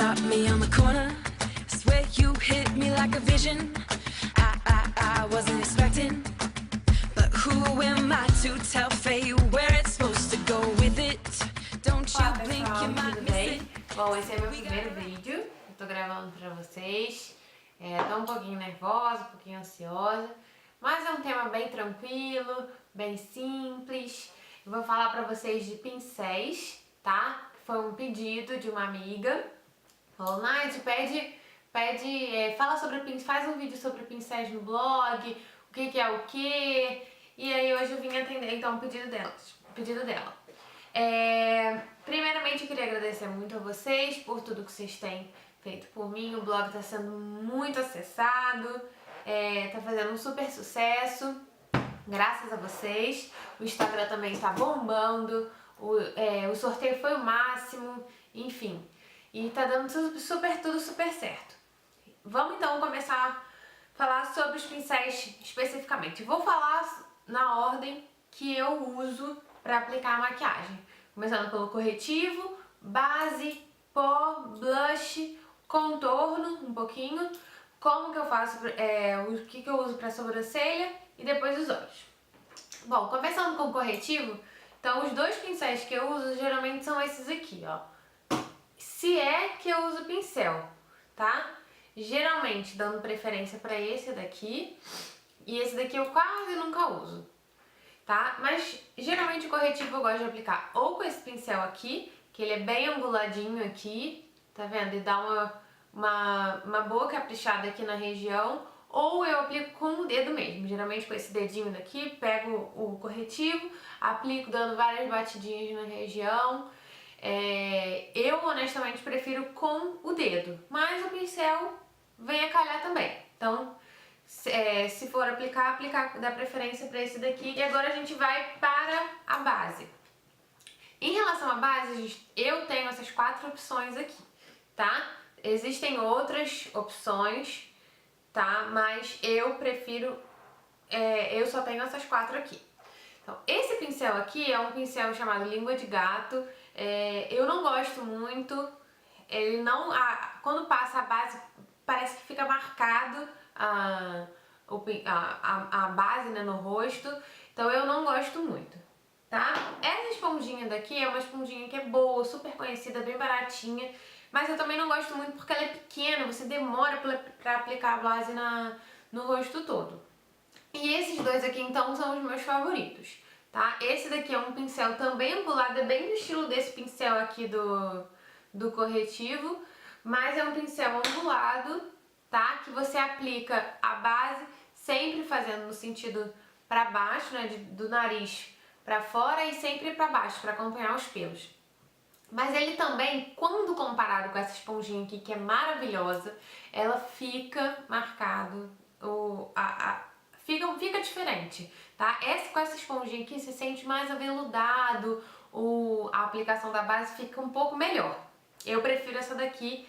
stop me on the corner. Swear you hit me like a vision. I wasn't expecting. But who am I to tell fate where it's supposed to go with it? Don't you blink, you might miss it. Bom, esse é meu primeiro vídeo. Eu tô gravando pra vocês. Tô um pouquinho nervosa, um pouquinho ansiosa. Mas é um tema bem tranquilo, bem simples. Eu vou falar pra vocês de pincéis, tá? Foi um pedido de uma amiga. Falou, Nath, fala sobre pincéis, faz um vídeo sobre pincéis no blog, o que é o que. E aí hoje eu vim atender então o pedido dela. Primeiramente eu queria agradecer muito a vocês por tudo que vocês têm feito por mim. O blog tá sendo muito acessado, tá fazendo um super sucesso, graças a vocês. O Instagram também tá bombando, o sorteio foi o máximo, enfim. E tá dando tudo super certo. Vamos então começar a falar sobre os pincéis especificamente. Vou falar na ordem que eu uso para aplicar a maquiagem. Começando pelo corretivo, base, pó, blush, contorno um pouquinho, como que eu faço, o que eu uso para sobrancelha e depois os olhos. Bom, começando com o corretivo, então os dois pincéis que eu uso geralmente são esses aqui, ó. Se é que eu uso pincel, tá? Geralmente dando preferência para esse daqui, e esse daqui eu quase nunca uso, tá? Mas geralmente o corretivo eu gosto de aplicar ou com esse pincel aqui, que ele é bem anguladinho aqui, tá vendo? E dá uma boa caprichada aqui na região, ou eu aplico com o dedo mesmo, geralmente com esse dedinho daqui, pego o corretivo, aplico dando várias batidinhas na região. Eu honestamente prefiro com o dedo, mas o pincel vem a calhar também. Então, se for aplicar, dá preferência para esse daqui. E agora a gente vai para a base. Em relação à base, eu tenho essas 4 opções aqui, tá? Existem outras opções, tá? Mas eu prefiro, eu só tenho essas 4 aqui. Então, esse pincel aqui é um pincel chamado Língua de Gato. Eu não gosto muito, ele não, quando passa a base parece que fica marcado a base, né, no rosto, então eu não gosto muito, tá? Essa esponjinha daqui é uma esponjinha que é boa, super conhecida, bem baratinha, mas eu também não gosto muito porque ela é pequena, você demora pra aplicar a base no rosto todo. E esses dois aqui então são os meus favoritos, tá? Esse daqui é um pincel também angulado, é bem no estilo desse pincel aqui do corretivo, mas é um pincel angulado, tá? Que você aplica a base sempre fazendo no sentido pra baixo, né? Do nariz pra fora e sempre pra baixo, pra acompanhar os pelos. Mas ele também, quando comparado com essa esponjinha aqui, que é maravilhosa, ela fica marcado, fica diferente, tá? Com essa esponjinha aqui se sente mais aveludado, a aplicação da base fica um pouco melhor. Eu prefiro essa daqui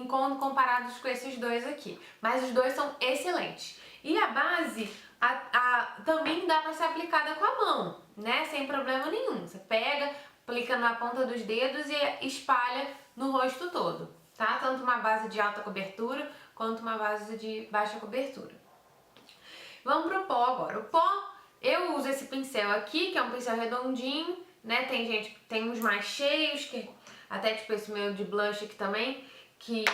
quando comparados com esses dois aqui, mas os dois são excelentes. E a base também dá pra ser aplicada com a mão, né? Sem problema nenhum. Você pega, aplica na ponta dos dedos e espalha no rosto todo, tá? Tanto uma base de alta cobertura quanto uma base de baixa cobertura. Vamos pro pó agora. O pó, eu uso esse pincel aqui, que é um pincel redondinho, né? Tem uns mais cheios, que até tipo esse meu de blush aqui também, que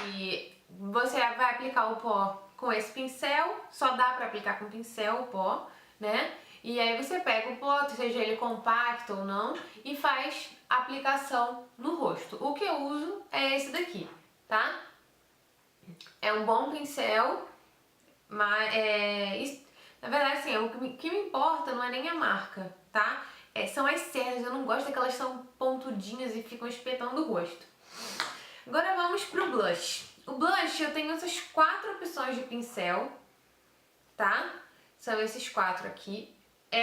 você vai aplicar o pó com esse pincel, só dá pra aplicar com pincel o pó, né? E aí você pega o pó, seja ele compacto ou não, e faz a aplicação no rosto. O que eu uso é esse daqui, tá? É um bom pincel, mas na verdade assim, o que me importa não é nem a marca, tá? São as cerdas, eu não gosto daquelas que são pontudinhas e ficam espetando o rosto. Agora vamos pro blush. O blush eu tenho essas 4 opções de pincel, tá? São esses 4 aqui.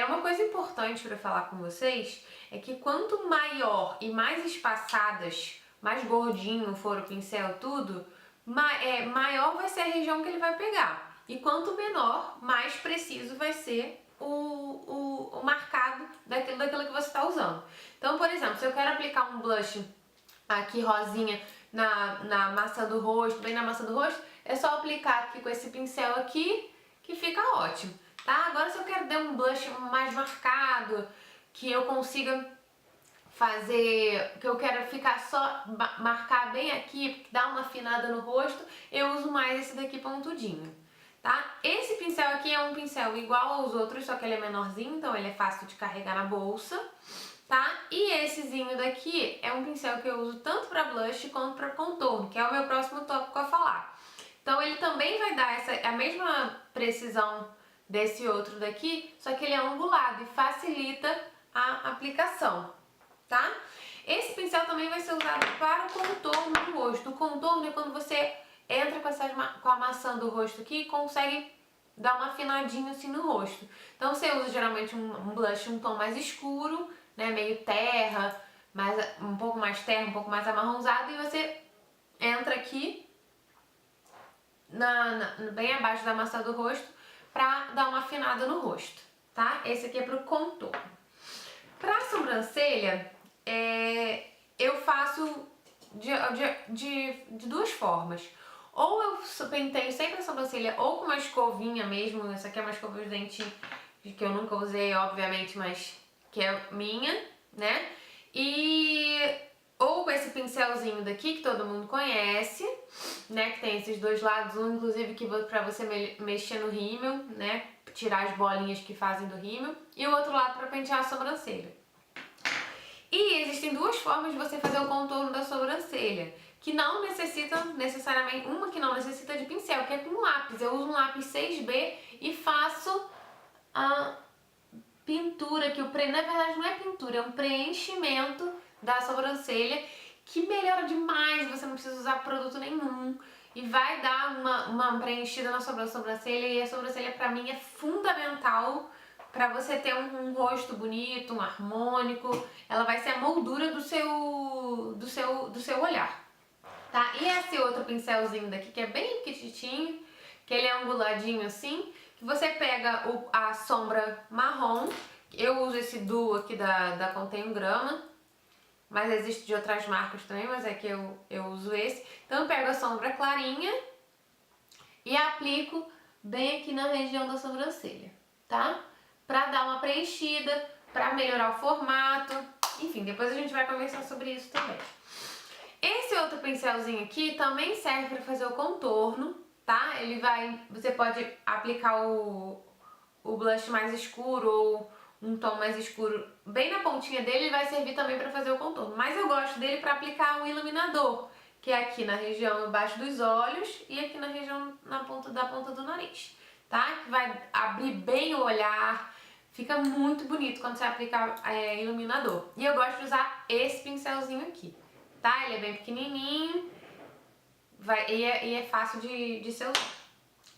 Uma coisa importante para falar com vocês é que quanto maior e mais espaçadas, mais gordinho for o pincel tudo, maior vai ser a região que ele vai pegar. E quanto menor, mais preciso vai ser o marcado daquilo que você está usando. Então, por exemplo, se eu quero aplicar um blush aqui rosinha na maçã do rosto, bem na maçã do rosto, é só aplicar aqui com esse pincel aqui, que fica ótimo, tá? Agora se eu quero dar um blush mais marcado, que eu consiga fazer, que eu quero ficar só, marcar bem aqui, dar uma afinada no rosto, eu uso mais esse daqui pontudinho, tá? Esse pincel aqui é um pincel igual aos outros, só que ele é menorzinho, então ele é fácil de carregar na bolsa, tá? E essezinho daqui é um pincel que eu uso tanto para blush quanto para contorno, que é o meu próximo tópico a falar. Então ele também vai dar a mesma precisão desse outro daqui, só que ele é angulado e facilita a aplicação, tá? Esse pincel também vai ser usado para o contorno do rosto. O contorno é quando você entra com a maçã do rosto aqui e consegue dar uma afinadinha assim no rosto. Então você usa geralmente um blush, um tom mais escuro, né, meio terra, um pouco mais terra, um pouco mais amarronzado, e você entra aqui bem abaixo da maçã do rosto pra dar uma afinada no rosto, tá? Esse aqui é pro contorno. Pra sobrancelha, eu faço de duas formas. Ou eu penteio sempre a sobrancelha ou com uma escovinha mesmo, essa aqui é uma escova de dente que eu nunca usei, obviamente, mas que é minha, né? Ou com esse pincelzinho daqui que todo mundo conhece, né? Que tem esses dois lados, um inclusive que pra você mexer no rímel, né? Tirar as bolinhas que fazem do rímel, e o outro lado pra pentear a sobrancelha. E existem duas formas de você fazer o contorno da sobrancelha, que não necessita necessariamente, uma que não necessita de pincel, que é com lápis. Eu uso um lápis 6B e faço a pintura, na verdade não é pintura, é um preenchimento da sobrancelha, que melhora demais, você não precisa usar produto nenhum, e vai dar uma preenchida na sobrancelha, e a sobrancelha pra mim é fundamental pra você ter um rosto bonito, um harmônico, ela vai ser a moldura do seu olhar, tá? E esse outro pincelzinho daqui, que é bem pequitinho, que ele é anguladinho assim, que você pega a sombra marrom, eu uso esse duo aqui da Contém 1 grama, mas existe de outras marcas também, mas é que eu uso esse. Então eu pego a sombra clarinha e aplico bem aqui na região da sobrancelha, tá? Pra dar uma preenchida, pra melhorar o formato, enfim, depois a gente vai conversar sobre isso também. Esse outro pincelzinho aqui também serve pra fazer o contorno, tá? Você pode aplicar o blush mais escuro ou um tom mais escuro bem na pontinha dele, ele vai servir também para fazer o contorno. Mas eu gosto dele para aplicar um iluminador, que é aqui na região abaixo dos olhos e aqui na região da ponta do nariz, tá? Que vai abrir bem o olhar, fica muito bonito quando você aplica iluminador. E eu gosto de usar esse pincelzinho aqui, tá? Ele é bem pequenininho e é fácil de ser usado.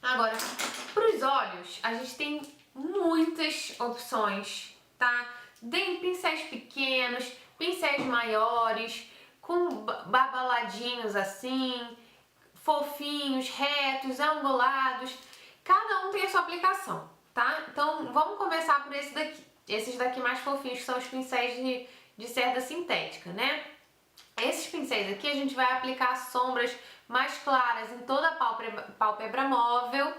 Agora, para os olhos, a gente tem muitas opções, tá? Tem pincéis pequenos, pincéis maiores, com babaladinhos assim, fofinhos, retos, angulados. Cada um tem a sua aplicação, tá? Então vamos começar por esse daqui. Esses daqui mais fofinhos, que são os pincéis de cerda sintética, né? Esses pincéis aqui a gente vai aplicar sombras mais claras em toda a pálpebra móvel,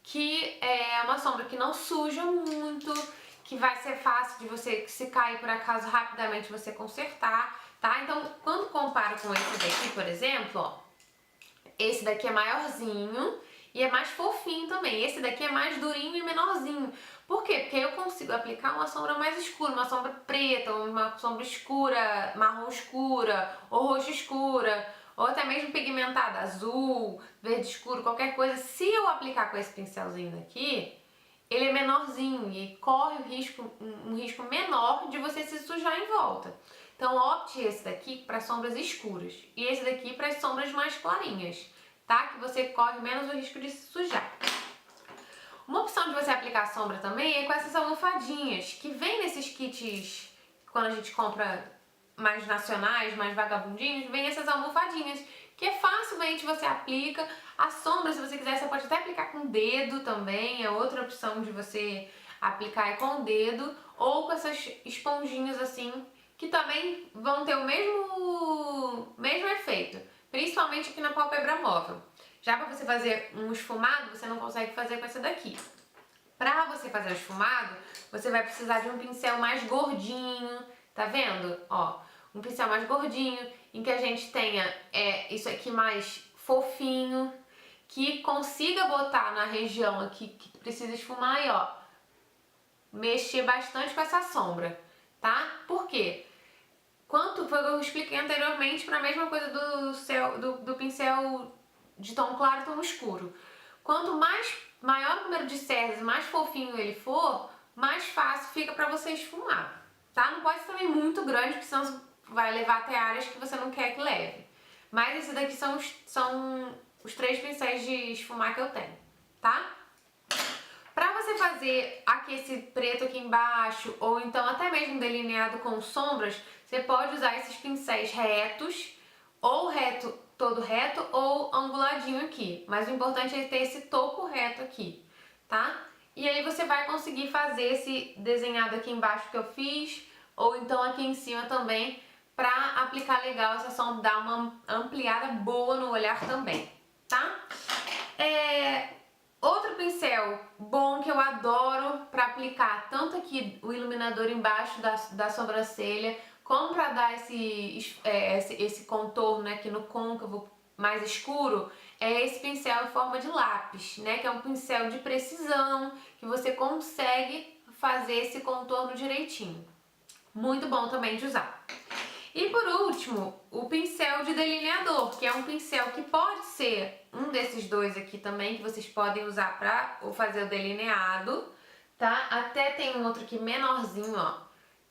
que é uma sombra que não suja muito, que vai ser fácil de você, se cair por acaso, rapidamente você consertar, tá? Então, quando comparo com esse daqui, por exemplo, ó, esse daqui é maiorzinho e é mais fofinho também. Esse daqui é mais durinho e menorzinho. Por quê? Porque eu consigo aplicar uma sombra mais escura, uma sombra preta, uma sombra escura, marrom escura, ou roxa escura, ou até mesmo pigmentada, azul, verde escuro, qualquer coisa. Se eu aplicar com esse pincelzinho daqui, ele é menorzinho e corre um risco menor de você se sujar em volta. Então opte esse daqui para sombras escuras e esse daqui para as sombras mais clarinhas, tá? Que você corre menos o risco de se sujar. Uma opção de você aplicar sombra também é com essas almofadinhas, que vem nesses kits, quando a gente compra mais nacionais, mais vagabundinhos, vem essas almofadinhas, que facilmente você aplica. A sombra, se você quiser, você pode até aplicar com o dedo também, é outra opção de você aplicar com o dedo, ou com essas esponjinhas assim, que também vão ter o mesmo efeito. principalmente aqui na pálpebra móvel. Já para você fazer um esfumado, você não consegue fazer com essa daqui. Para você fazer o esfumado, você vai precisar de um pincel mais gordinho, tá vendo? Ó, um pincel mais gordinho, em que a gente tenha isso aqui mais fofinho, que consiga botar na região aqui que precisa esfumar e ó, mexer bastante com essa sombra, tá? Por quê? Quanto foi o que eu expliquei anteriormente para a mesma coisa do pincel de tom claro e tom escuro. Quanto maior o número de cerdas e mais fofinho ele for, mais fácil fica para você esfumar, tá? Não pode ser também muito grande, porque senão vai levar até áreas que você não quer que leve. Mas esses daqui são os 3 pincéis de esfumar que eu tenho, tá? Pra você fazer aqui esse preto aqui embaixo, ou então até mesmo delineado com sombras, você pode usar esses pincéis retos, ou todo reto, ou anguladinho aqui. Mas o importante é ter esse topo reto aqui, tá? E aí você vai conseguir fazer esse desenhado aqui embaixo que eu fiz, ou então aqui em cima também, pra aplicar legal essa sombra, dar uma ampliada boa no olhar também, tá? Outro pincel bom que eu adoro pra aplicar tanto aqui o iluminador embaixo da sobrancelha, como pra dar esse contorno aqui no côncavo mais escuro, é esse pincel em forma de lápis, né? Que é um pincel de precisão, que você consegue fazer esse contorno direitinho. Muito bom também de usar. E por último, o pincel de delineador, que é um pincel que pode ser um desses dois aqui também, que vocês podem usar pra fazer o delineado, tá? Até tem um outro aqui menorzinho, ó,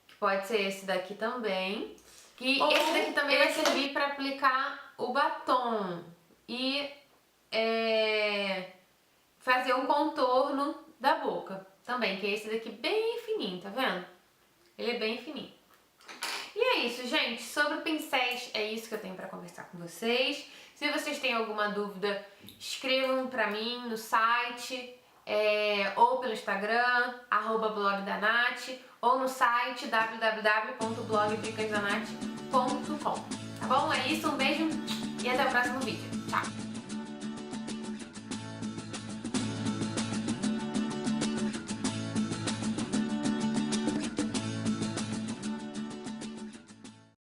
que pode ser esse daqui também. E esse daqui também vai servir pra aplicar o batom e fazer um contorno da boca também, que é esse daqui bem fininho, tá vendo? Ele é bem fininho. E é isso, gente. Sobre pincéis, é isso que eu tenho pra conversar com vocês. Se vocês têm alguma dúvida, escrevam pra mim no site, ou pelo Instagram, @blogdanath, ou no site www.blogdicasdanath.com. Tá bom? É isso, um beijo e até o próximo vídeo. Tchau!